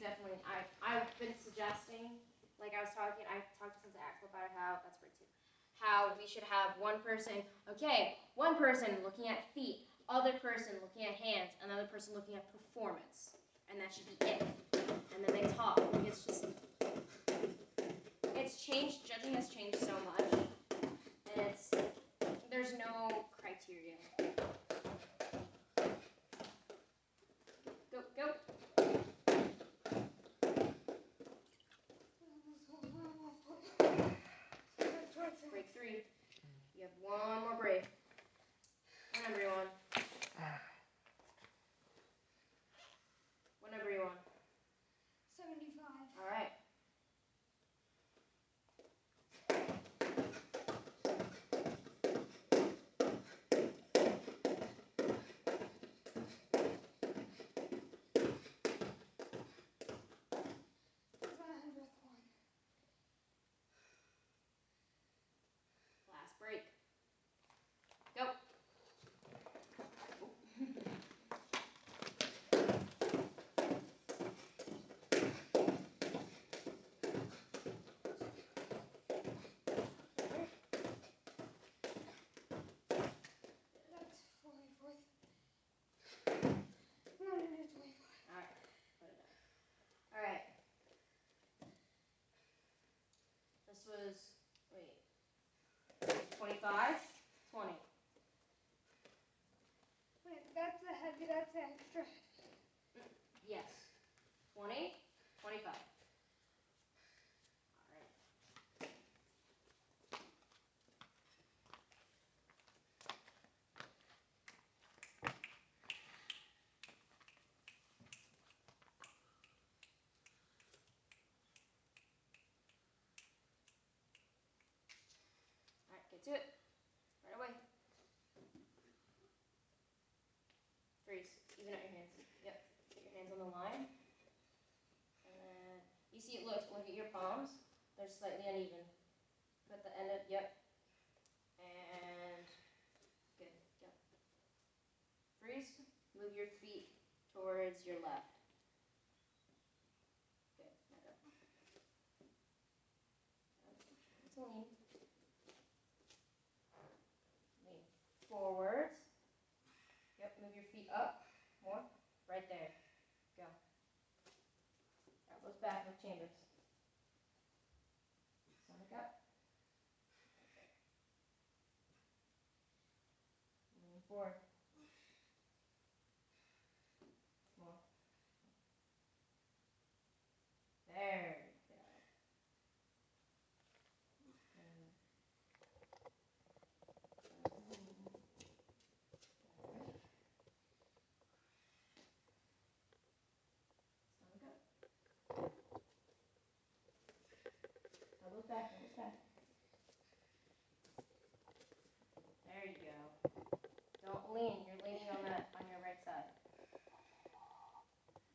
definitely. I've been suggesting, like I talked to Sensei Axel about how that's great too. How we should have one person, one person looking at feet, other person looking at hands, another person looking at performance, and that should be it. And then they talk. It's changed. Judging has changed so much, and there's no criteria. Go. Break 3. You have one more break. Whenever you want. Whenever you want. 75. All right. Last break. Go. That's 44th. 125. All right. Put it down. All right. This was, 25, 20. Wait, that's a heavy, that's extra. Yes. 20, 25. All right. All right, get to it. Right away. Freeze. Even out your hands. Yep. Get your hands on the line. And then you see it. Look at your palms. They're slightly uneven. Put the end of and good. Yep. Freeze. Move your feet towards your left. Good. Now go. It's a lean. Lean forwards. Yep. Move your feet up more. Right there. Go. Elbows back with chambers. Stomach up. Lean forward. More. There you go. Stomach up. Elbows back, elbows back. There you go. Don't lean. You're leaning on your right side.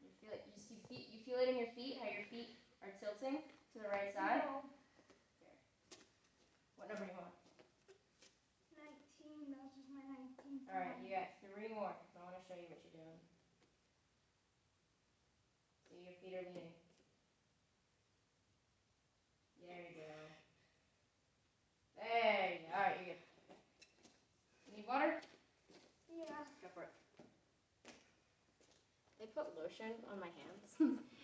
You feel it. You feel it in your feet. How your feet are tilting to the right side. No. Here. What number do you want? 19. That was just my 19. All right. You got 3 more. I want to show you what you're doing. See, your feet are leaning. There you go. There you go. All right, you're good. You need water? Yeah. Go for it. They put lotion on my hands,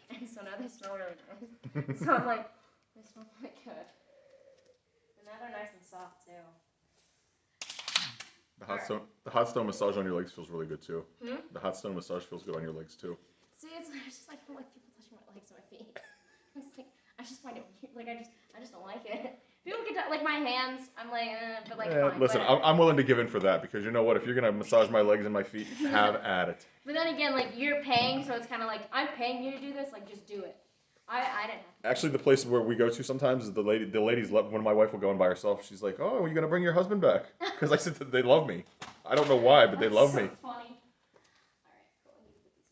and so now they smell really nice. So I'm like, they smell really good. And now they're nice and soft too. The hot stone massage on your legs feels really good too. Hmm? The hot stone massage feels good on your legs too. See, it's just like I don't like people touching my legs and my feet. It's like I just find it weird. Like I just don't like it. People get like my hands. I'm like, but like fine. Listen, I'm willing to give in for that because you know what? If you're gonna massage my legs and my feet, have at it. But then again, like you're paying, so it's kind of like I'm paying you to do this. Like just do it. I didn't have to. Actually, the places where we go to sometimes is the ladies love when my wife will go in by herself. She's like, "Oh, are you gonna bring your husband back?" Because I said that they love me. I don't know why, but they love me. Funny. All right, cool. I need to put these in.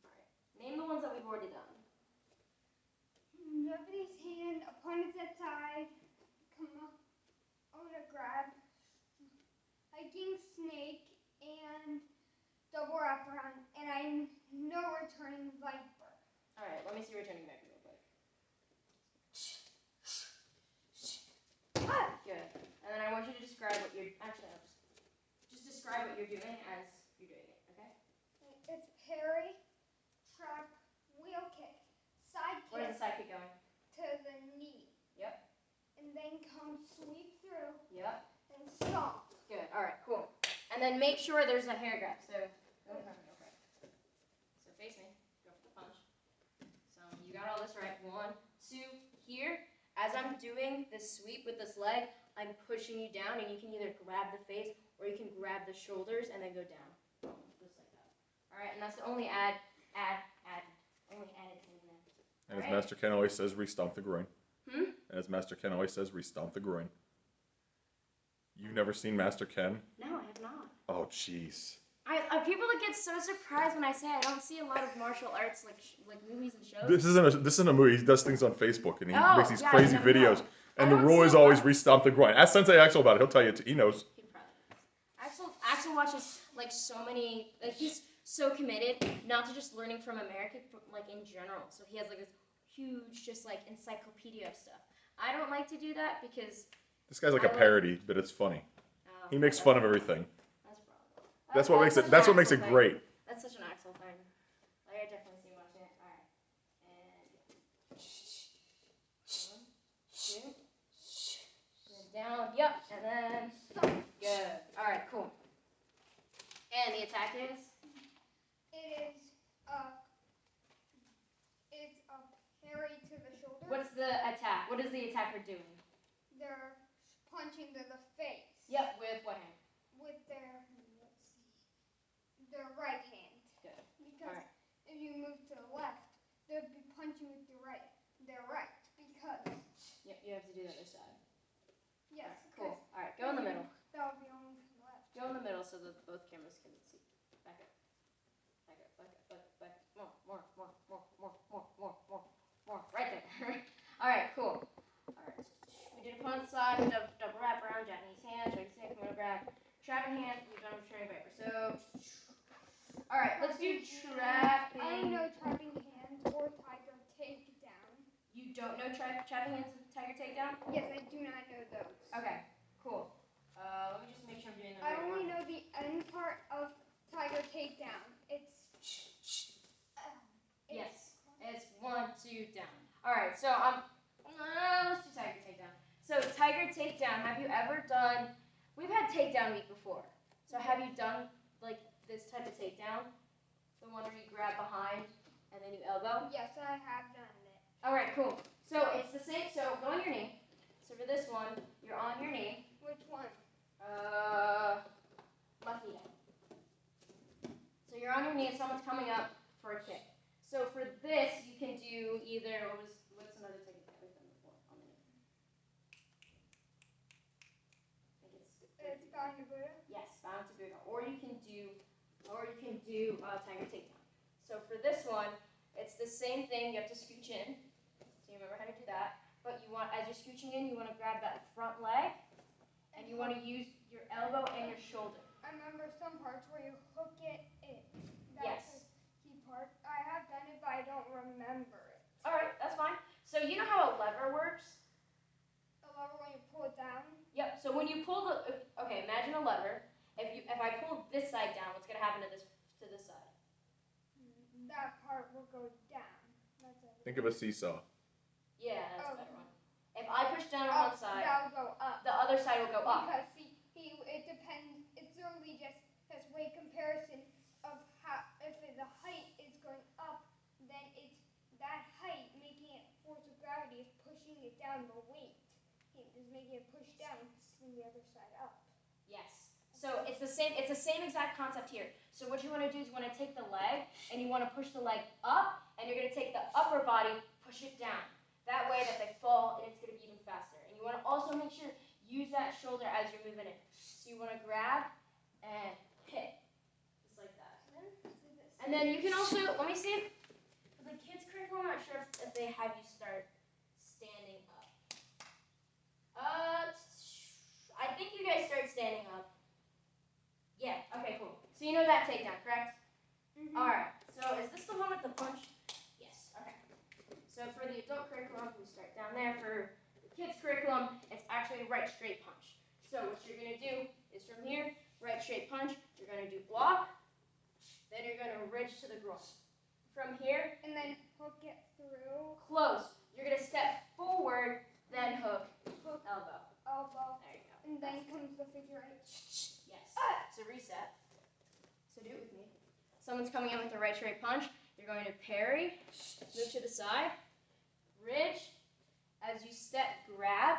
All right. Name the ones that we've already done. Nobody's hand, opponent's at side. Come up. I'm gonna grab hiking snake and double wraparound, and I know returning viper. All right, let me see returning back real quick. Good. And then I want you to describe what you're, actually, I'll just describe what you're doing as you're doing it, okay? It's parry, trap, wheel kick, side Where's kick the side kick going? to the knee. Yep. And then come sweep through Yep. and stomp. Good. All right, cool. And then make sure there's a hair grab. So go in front of me, okay? So face me. Go for the punch. So you got all this right. 1, 2, here. As I'm doing this sweep with this leg, I'm pushing you down, and you can either grab the face or you can grab the shoulders and then go down. Just like that. All right, and that's the only only added thing in there. And as Master Ken always says, re-stomp the groin. Hmm? And as Master Ken always says, re-stomp the groin. You've never seen Master Ken? No, I have not. Oh, jeez. People get so surprised when I say I don't see a lot of martial arts like movies and shows. This isn't a movie. He does things on Facebook, and he makes these yeah, crazy I know. videos. And the rule is always re-stomp the groin. Ask Sensei Axel about it. He'll tell you. He knows. He probably does. Axel watches like so many. Like he's so committed, not to just learning from America, but like in general. So he has like this huge, just like encyclopedia of stuff. I don't like to do that because This guy's like a parody, but it's funny. He makes fun of everything. That's What makes it. That's what makes it great. That's such an Axel thing. Like, I definitely see him watching it. All right, and 1, 2, and down. Yep, and then good. All right, cool. And the attack is. It's a parry to the shoulder. What's the attack? What is the attacker doing? They're punching to the face. Yep, with what hand? With their right hand. Good. Because if you move to the left, they'll be punching with their right. Because. Yep, you have to do the other side. Yes. Right, cool. All right, go in the middle. That'll be only to the left. Go in the middle so that both cameras can see. Back up. Back up. Back up. Back up. Back up. More. Right there. All right, cool. All right. We did opponent side, double wrap around, Japanese hand, Chinese hand, kimono grab, trapping hand. We've done returning viper. So, all right, let's do trapping. I don't know trapping hands or tiger takedown. You don't know trapping hands and tiger takedown? Yes, I do not know those. Okay, cool. Let me just make sure I'm doing the right I only one. know the end part of tiger takedown. Yes, it's 1, 2, down. All right, so let's do tiger takedown. So tiger takedown. Have you ever done? We've had takedown week before. So have you done like this type of takedown? The one where you grab behind and then you elbow? Yes, I have done it. All right, cool. So it's the same. So go on your knee. So for this one, you're on your knee. Which one? Left knee. So you're on your knee and someone's coming up for a kick. So for this, you can do either, what's another technique that we've done before on the knee? I think It's bound to Buddha. yes, bound to Buddha. Or you can do tiger takedown. So for this one, it's the same thing. You have to scooch in. So you remember how to do that. But you want, as you're scooching in, you want to grab that front leg, and you want to use your elbow and your shoulder. I remember some parts where you hook it in. Yes. That's the key part. I have done it, but I don't remember it. All right, that's fine. So you know how a lever works? A lever when you pull it down. Yep. So when you pull okay, imagine a lever. If I pull this side down, what's gonna happen to this side? That part will go down. That's it. Think of a seesaw. Yeah, that's a better one. If I push down on one side, that'll go up. the other side will go up. Because it depends. It's only just weight comparison of how if the height is going up, then it's that height making it force of gravity is pushing it down. The weight is making it push down from the other side up. Yes. So it's the same exact concept here. So what you want to do is you want to take the leg and you want to push the leg up, and you're going to take the upper body, push it down. That way that they fall and it's going to be even faster. And you want to also make sure use that shoulder as you're moving it. So you want to grab and hit, just like that. And then you can also, let me see if for the kids curriculum, I'm not sure if they have you start standing up. I think you guys start standing up. Yeah, okay, cool. So you know that takedown, correct? Mm-hmm. Alright, so is this the one with the punch? Yes, okay. down there for the kids curriculum, it's actually right straight punch. So what you're going to do is from here, right straight punch, you're going to do block, then you're going to ridge to the groin. From here, And then hook it through. close. You're going to step forward, then hook, Hook, elbow. elbow. There you go. And then comes the figure eight. Yes. So reset. So do it with me. Someone's coming in with a right straight punch. You're going to parry, move to the side, ridge. As you step, grab,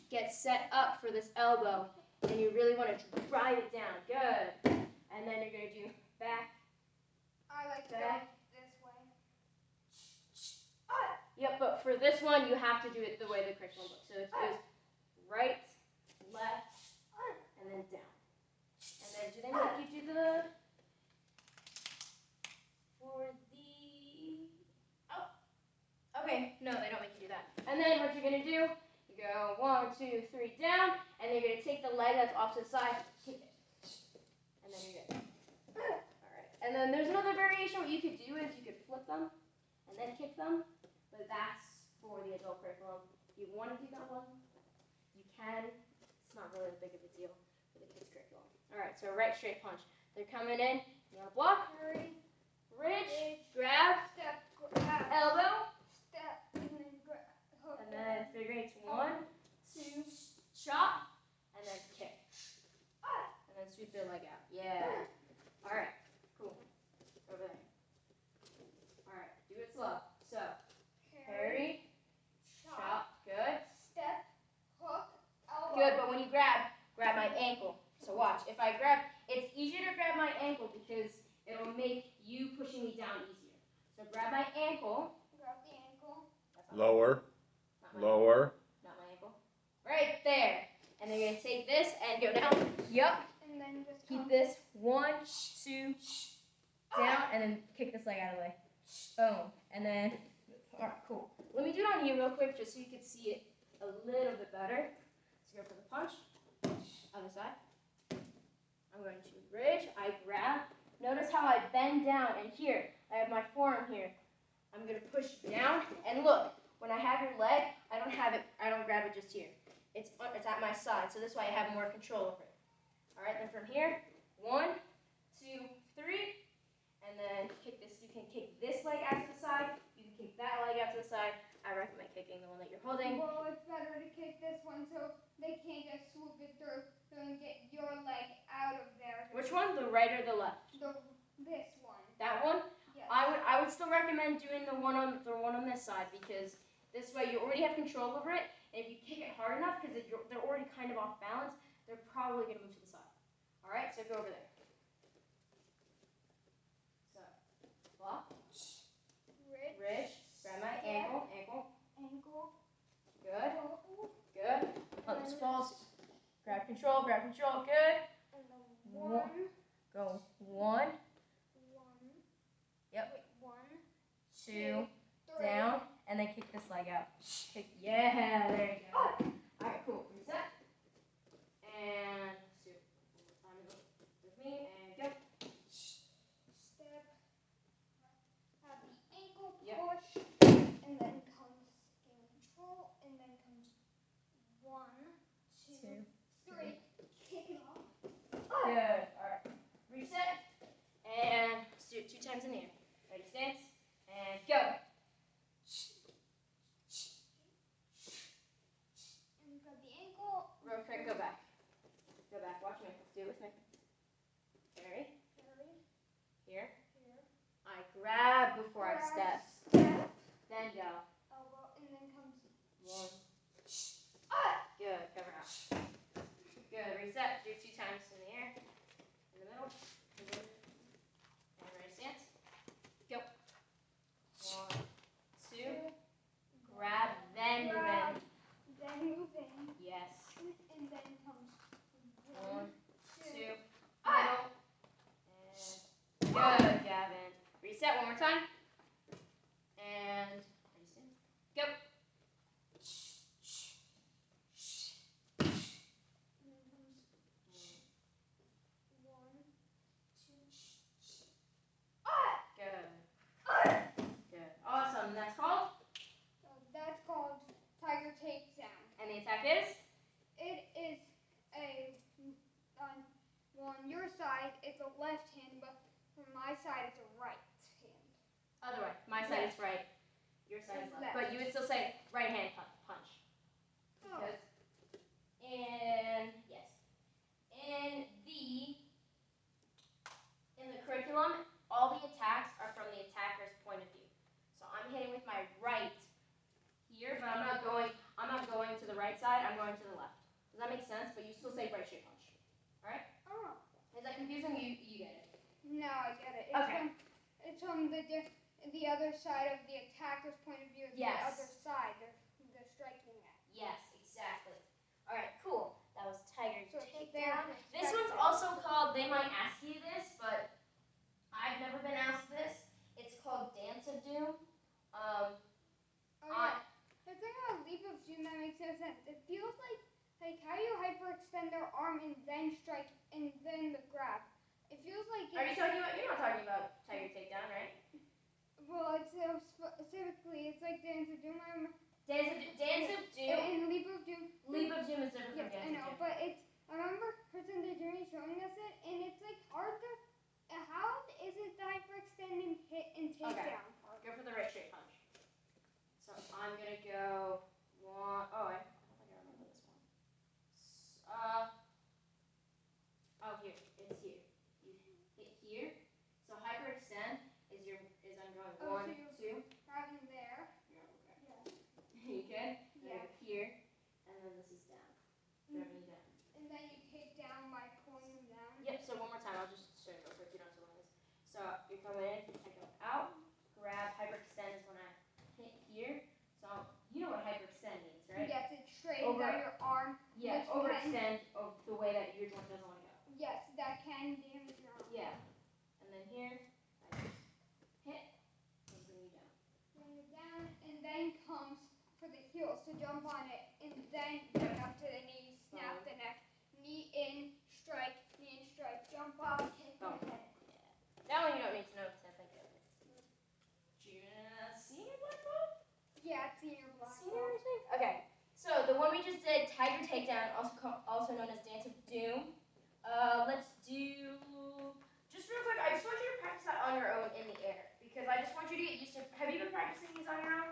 get set up for this elbow, and you really want to drive it down. Good. And then you're going to do back. I like to go Back. this way. Yep, but for this one, you have to do it the way the curriculum books. So it goes right, left, and then down. And then do they make you do the okay, no, they don't make you do that. And then what you're gonna do, you go 1, 2, 3 down, and then you're gonna take the leg that's off to the side, kick it. And then you're good. Alright. And then there's another variation. What you could do is you could flip them and then kick them. But that's for the adult curriculum. You want to do that one, you can. It's not really a big of a deal for the kids curriculum. Alright, so right straight punch. They're coming in, you wanna block, Parry, ridge, grab, step, grab, elbow, step, and then grab, hook. and then figure eights 1, 2, chop, and then kick. And then sweep their leg out. Yeah. Alright, cool. Over there. Alright, do it slow. So, parry, chop, good. Step, hook, elbow. Good, but when you grab my ankle. So watch, if I grab, it's easier to grab my ankle because it'll make you pushing me down easier. So grab my ankle. Grab the ankle. That's not Lower, not my lower. ankle. Not my ankle. Right there. And then you're going to take this and go down. Yup. And then just Keep come. this. 1, 2, down, and then kick this leg out of the way. Boom. And then, alright, cool. Let me do it on you real quick just so you can see it a little bit better. So go for the punch. Other side. I'm going to ridge. I grab. Notice how I bend down, and here, I have my forearm here. I'm going to push down, and look, when I have your leg, I don't grab it just here. It's at my side, so this way I have more control over it. Alright, then from here, 1, 2, 3, and then kick this. You can kick this leg out to the side, you can kick that leg out to the side. I recommend kicking the one that you're holding. Well, it's better to kick this one so they can't just swoop it through and get your leg out of there. Which one, the right or the left? This one. That one? Yes. I would still recommend doing the one on this side because this way you already have control over it. And if you kick it hard enough, because they're already kind of off balance, they're probably going to move to the side. All right, so go over there. So block, ridge, grab my ankle. Ankle. Good, Oh, good. Oh, this falls. Grab control, good. and then One. one. Go 1, One. Yep. Wait, 1, 2, 3. down, and then kick this leg out. Kick, yeah, there you go. All right, cool. Reset. And let's do it one more time with me, and go. Step. Have the ankle Yep. push. And then comes gain control. And then comes 1, 2, 3. Kick it off. Good. All right. Reset. And let's do it 2 times in the air. Ready, stance, and go. And grab the ankle. Real quick, go back. Go back. Watch me. Do it with me. Parry. Parry. Here. Here. I grab before I step. Step. Then go. Elbow. And then comes. 1. Good. Cover out. Good. Reset. Do it 2 times in the air. In the middle. And ready, stance. Go. 1, 2. Grab. Then move in. Then move in. Yes. And then comes 1, 2. 2. Middle. And good, Gavin. Reset 1 more time. And ready, stance. Go. And then comes side is Is left. left. But you would still say right hand punch. Oh. Because in yes. In the curriculum, all the attacks are from the attacker's point of view. So I'm hitting with my right here, but I'm not going to the right side, I'm going to the left. Does that make sense? But you still say right straight punch. Alright? Oh. Is that confusing? You get it. No, I get it. Okay. It's from the other side of the attacker's point of view. It's Yes. the other side they're striking at. Yes, exactly. Alright, cool. That was Tiger So it's Takedown. their This one's perspective. also called, they might ask you this, but I've never been asked this. It's called Dance of Doom. Oh yeah. The thing about leap of doom that makes no sense. It feels like how you hyperextend their arm and then strike and then the grab. It feels like Are you talking about, you're not talking about Tiger Takedown, right? well, it's specifically it's like Dance of Doom. Dance of Doom. And Leap of Doom. Leap of Doom is different Yes, from I Dance know, of Doom. but it's. I remember Person the Journey showing us it, and it's like hard to. How is it the hyperextend and hit and takedown part? Go for the right straight punch. So I'm gonna go one. Oh, I don't think I remember this one. Oh, here. It's here. You hit here. So hyperextend is I'm going Oh, one, so you're two. grabbing there. Yeah, okay. Yes. You good? Yeah. Go here, and then this is down. Driving you down. And then you take down by pointing down. Yep. So one more time. I'll just show you real quick. You don't have to learn this. So you're coming in. I go out. Grab. Hyperextend is when I hit here. So you know what hyperextend means, right? Yes, it straightens out your arm. Yeah. Which Overextend of the way that your joint doesn't want to go. Yes, that can damage your arm. Yeah. And then here, I just hit and bring you down. Bring it down, and then comes for the heels to jump on it, and then bring up to the knee, snap the neck, knee in, strike, jump off, hit the head. Yeah. That one you don't need to know because I think of it. Senior black belt? Yeah, it's in your black Senior belt. thing? Okay. So the one we just did, Tiger Takedown, also known as Dance of Doom. Let's do, just real quick, I just want you to practice that on your own in the air. Because I just want you to get used to, have you been practicing these on your own?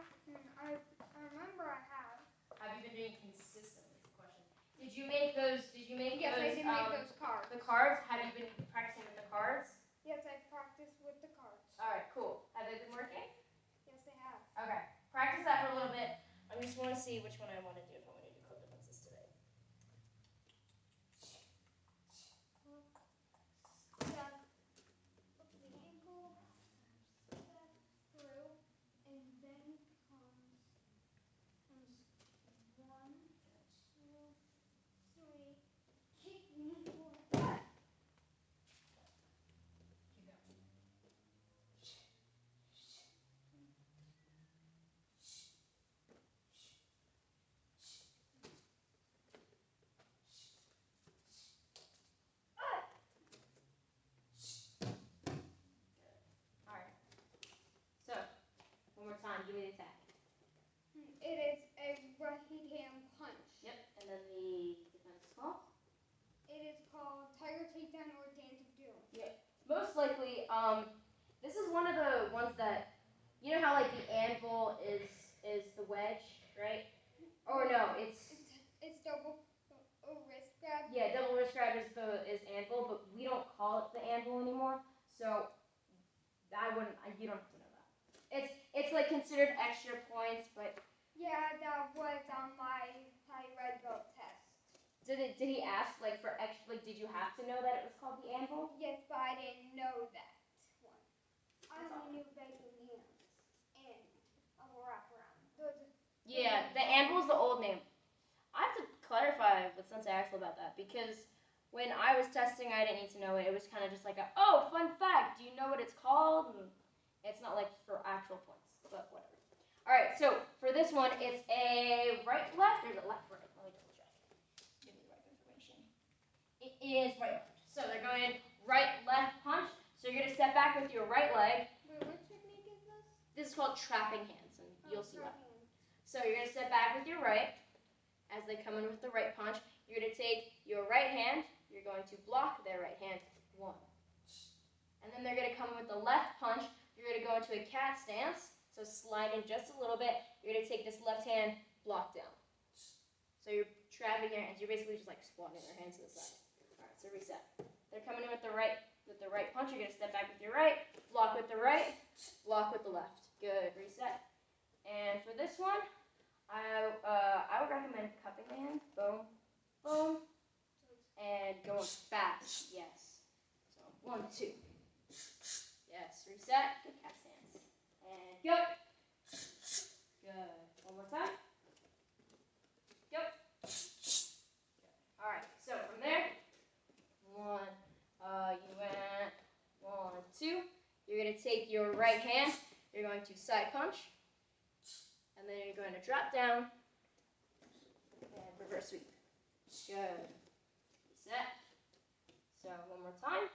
I remember I have. Have you been doing consistently? Is the question. Did you make those, Yes, I did make those cards. the cards? Have you been practicing with the cards? Yes, I practiced with the cards. Alright, cool. Have they been working? Yes, they have. Okay. Practice that for a little bit. I just want to see which one I want to do if I want to do club defenses today. Step up the ankle, step through, and then comes 1, 2, 3, kick knee forward. Keep going. Alright. So, one more time. Give me the attack. It is a right hand punch. Yep. And then the defense is called? It is called Tiger Takedown or Dance of Doom. Most likely, this is one of the ones that, you know how like the anvil is the wedge, right? Or no, it's double wrist grab. yeah, double wrist grab is anvil, but we don't call it the anvil anymore. So you don't have to know that. It's like considered extra points, but Yeah, that was on my red belt test. did he ask like for extra, like did you have to know that it was called the anvil? Yes, but I didn't know that one. I That's only knew bacon hands and a wraparound. Those. Yeah, the anvil is the old name. I have to clarify with Sensei Axel about that because when I was testing, I didn't need to know it. It was kind of just like oh, fun fact. Do you know what it's called? And it's not like for actual points, but whatever. All right, so for this one, it's a right left. There's a left right. Let me double check. Give me the right information. It is right left. So they're going right left punch. So you're gonna step back with your right leg. Wait, what technique is this? This is called trapping hands, and you'll see why. Hand. So you're gonna step back with your right. As they come in with the right punch, you're gonna take your right hand. You're going to block their right hand. 1. And then they're gonna come in with the left punch. You're gonna go into a cat stance. So slide in just a little bit. You're gonna take this left hand, block down. So you're trapping your hands. You're basically just like squatting your hands to the side. All right, so reset. They're coming in with the right punch. You're gonna step back with your right, block with the right, block with the left. Good, reset. And for this one, I would recommend cupping the hand. Boom, boom, and going fast. Yes. So 1, 2. Yes, reset. Good cat stance. And go. Good. One more time. Go. All right. So from there, you went 1, 2. You're gonna take your right hand. You're going to side punch, and then you're going to drop down and reverse sweep. Good. Reset. So one more time.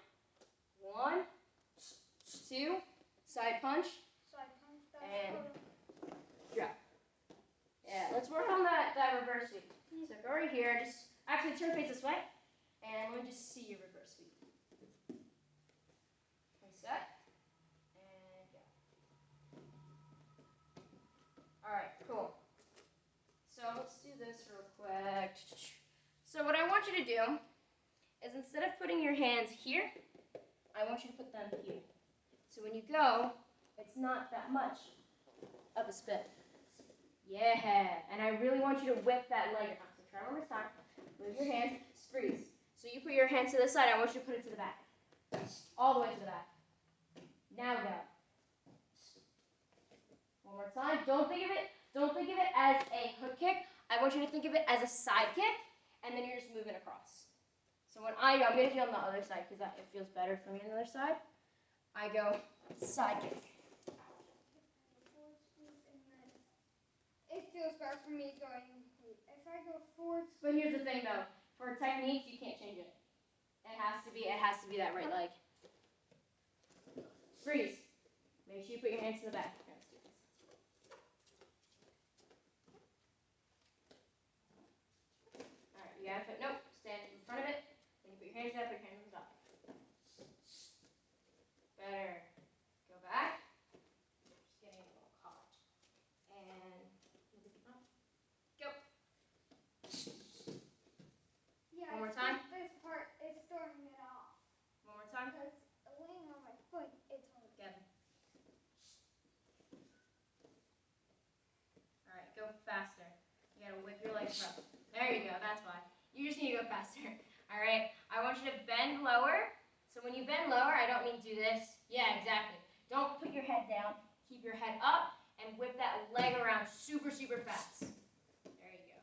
1, 2. Side punch. Side punch. And drop. Yeah, let's work on that reverse sweep. So go right here, just actually turn face this way, and let me just see your reverse sweep. Reset, and go. All right, cool. So let's do this real quick. So what I want you to do is instead of putting your hands here, I want you to put them here. So when you go, it's not that much of a spin. Yeah, and I really want you to whip that leg around. So try one more time. Move your hands, freeze. So you put your hands to the side, I want you to put it to the back. All the way to the back. Now go. One more time. Don't think of it as a hook kick. I want you to think of it as a side kick, and then you're just moving across. So when I'm going to do it on the other side because it feels better for me on the other side. I go side kick. It feels better for me going. If I go forward. But here's the thing, though. For techniques, you can't change it. It has to be that right leg. Freeze. Make sure you put your hands to the back. Let's do this. All right, you gotta put stand in front of it. Then you put your hands up. Put your hands on top. Better. Go back. Just getting a little caught. And go. Yeah. One more time. This part is throwing it off. One more time. Because laying on my foot, it's hard. Gavin. All right, go faster. You gotta whip your legs up. There you go. That's why. You just need to go faster. All right. I want you to bend lower. So when you bend lower, I don't mean do this. Yeah, exactly. Don't put your head down. Keep your head up and whip that leg around super, super fast. There you go.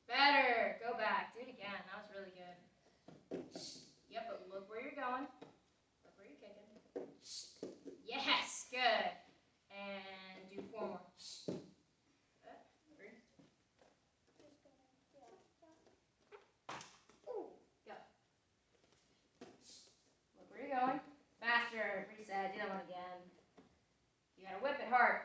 Better. Go back. Do it again. That was really good. Yep, but look where you're going. Look where you're kicking. Yes, good. And do 4 more. Going faster. Reset. Do that one again. You gotta whip it hard.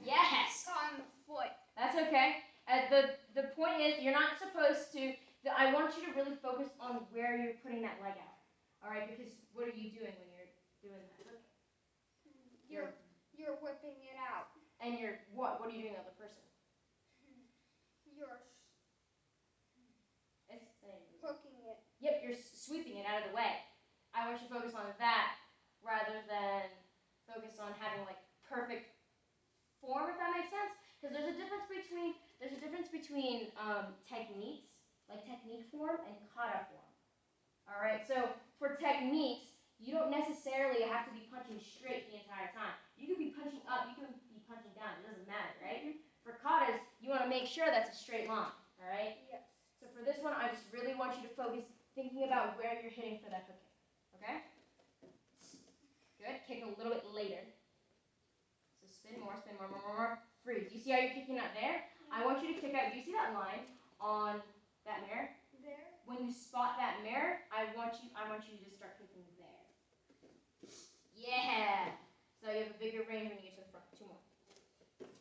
Yes. On the foot. That's okay. The point is, you're not supposed to. I want you to really focus on where you're putting that leg out. All right. Because what are you doing when you're doing that? You're whipping it out. And you're what? What are you doing to the other person? You're hooking it. Yep. You're sweeping it out of the way. I want you to focus on that rather than focus on having like perfect form, if that makes sense. Because there's a difference between techniques, like technique form and kata form. All right. So for techniques, you don't necessarily have to be punching straight the entire time. You can be punching up. You can be punching down. It doesn't matter, right? For katas, you want to make sure that's a straight line. All right. Yes. So for this one, I just really want you to focus thinking about where you're hitting for that hook kick. Okay? Good. Kick a little bit later. So spin more. Freeze. You see how you're kicking out there? I want you to kick out. Do you see that line on that mirror? There. When you spot that mirror, I want you to just start kicking there. Yeah. So you have a bigger range when you get to the front. 2 more.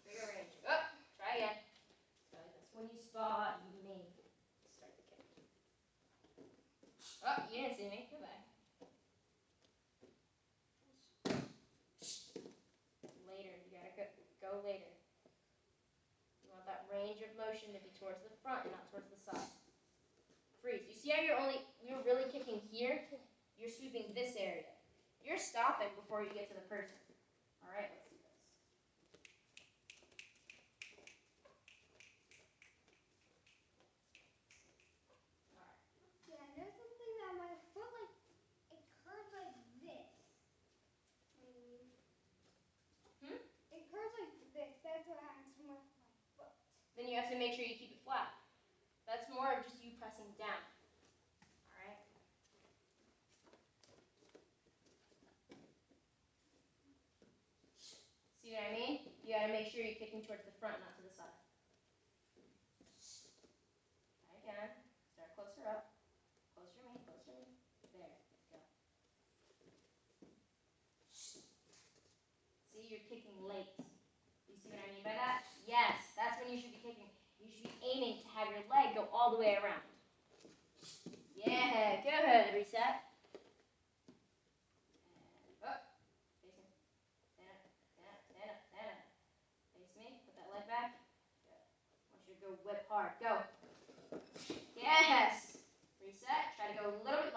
Bigger range. Oh, try again. So that's when you spot. You may start the kick. Oh, you didn't see me. Go back. range of motion to be towards the front and not towards the side. Freeze. You see how you're really kicking here? You're sweeping this area. You're stopping before you get to the person. All right, let's do this. All right. Yeah, I know something that my foot like it curves like this. Maybe. It curves like this. That's what happens with my foot. Then you have to make sure you keep it flat. That's more of just you pressing down. All right. See what I mean? You got to make sure you're kicking towards the front, not to the side. Try again. Start closer up. Closer to me, closer to me. There, go. See, you're kicking late. You see what I mean by that? Yes, that's when you should be kicking. You should be aiming to have your leg go all the way around. Yeah, good. Reset. And up. Face me. Stand up, stand up, stand up, stand up. Face me. Put that leg back. Good. I want you to go whip hard. Go. Yes. Reset. Try to go a little bit